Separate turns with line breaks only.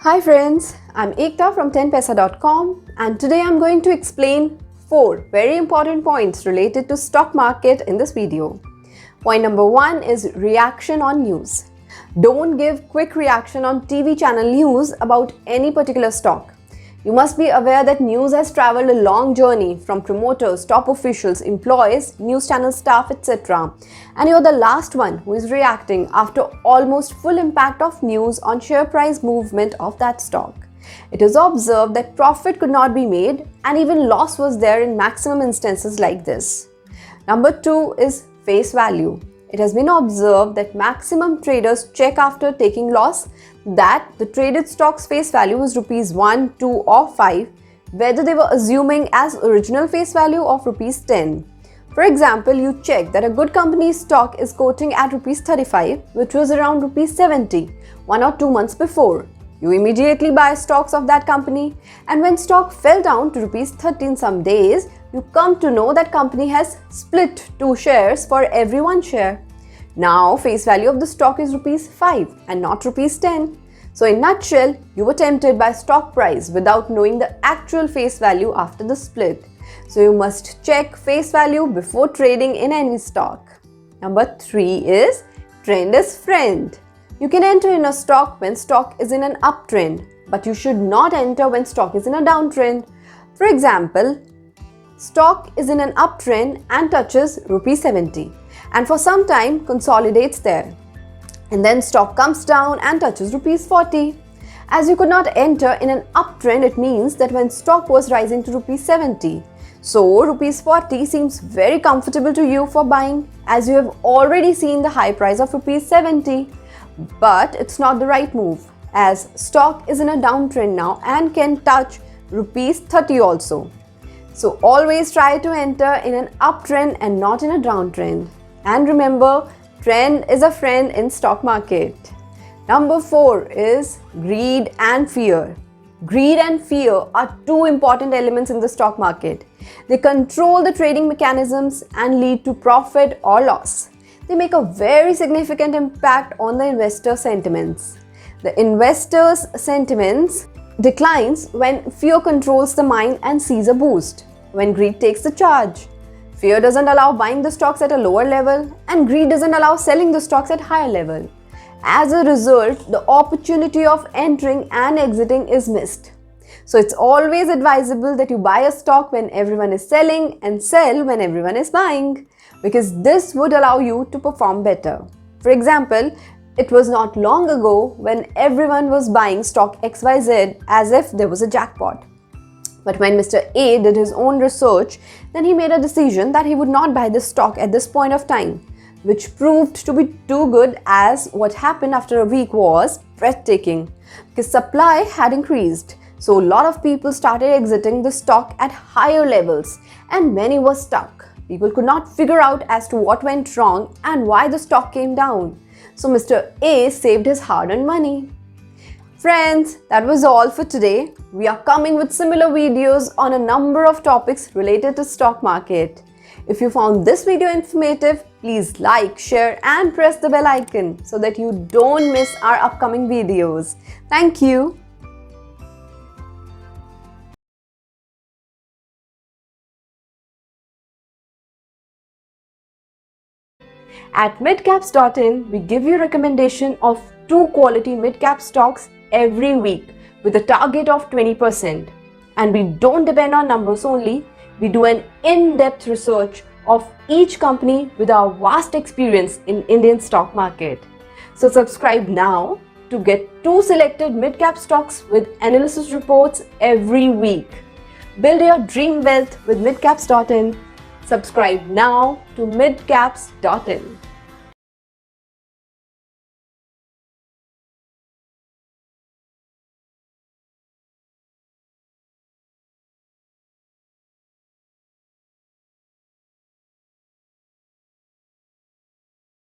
Hi friends, I'm Ekta from 10paisa.com and today I'm going to explain 4 very important points related to stock market in this video. Point number 1 is reaction on news. Don't give quick reaction on TV channel news about any particular stock. You must be aware that news has traveled a long journey from promoters, top officials, employees, news channel staff, etc. And you're the last one who is reacting after almost full impact of news on share price movement of that stock. It is observed that profit could not be made and even loss was there in maximum instances like this. Number 2 is face value. It has been observed that maximum traders check after taking loss that the traded stock's face value is rupees 1, 2 or 5, whether they were assuming as original face value of rupees 10. For example, you check that a good company's stock is quoting at rupees 35, which was around rupees 70, 1 or 2 months before. You immediately buy stocks of that company, and when stock fell down to rupees 30 in some days, you come to know that company has split 2 shares for every 1 share. Now face value of the stock is rupees 5 and not rupees 10. So in nutshell, you were tempted by stock price without knowing the actual face value after the split. So you must check face value before trading in any stock. Number 3 is trend is friend. You can enter in a stock when stock is in an uptrend, but you should not enter when stock is in a downtrend. For example, stock is in an uptrend and touches rupees 70 and for some time consolidates there. And then stock comes down and touches rupees 40. As you could not enter in an uptrend, it means that when stock was rising to rupees 70. So rupees 40 seems very comfortable to you for buying as you have already seen the high price of rupees 70. But it's not the right move as stock is in a downtrend now and can touch rupees 30 also. So always try to enter in an uptrend and not in a downtrend. And remember, trend is a friend in stock market. Number 4 is greed and fear. Greed and fear are 2 important elements in the stock market. They control the trading mechanisms and lead to profit or loss. They make a very significant impact on the investor sentiments. The investors' sentiments declines when fear controls the mind and sees a boost, when greed takes the charge. Fear doesn't allow buying the stocks at a lower level and greed doesn't allow selling the stocks at higher level. As a result, the opportunity of entering and exiting is missed. So it's always advisable that you buy a stock when everyone is selling and sell when everyone is buying, because this would allow you to perform better. For example, it was not long ago when everyone was buying stock XYZ as if there was a jackpot. But when Mr. A did his own research, then he made a decision that he would not buy this stock at this point of time, which proved to be too good as what happened after a week was breathtaking because supply had increased. So a lot of people started exiting the stock at higher levels and many were stuck. People could not figure out as to what went wrong and why the stock came down. So Mr. A saved his hard-earned money. Friends, that was all for today. We are coming with similar videos on a number of topics related to stock market. If you found this video informative, please like, share and press the bell icon so that you don't miss our upcoming videos. Thank you. At midcaps.in, we give you recommendation of 2 quality mid-cap stocks every week with a target of 20%. And we don't depend on numbers only, we do an in-depth research of each company with our vast experience in Indian stock market. So subscribe now to get 2 selected mid-cap stocks with analysis reports every week. Build your dream wealth with midcaps.in. Subscribe now to midcaps.in.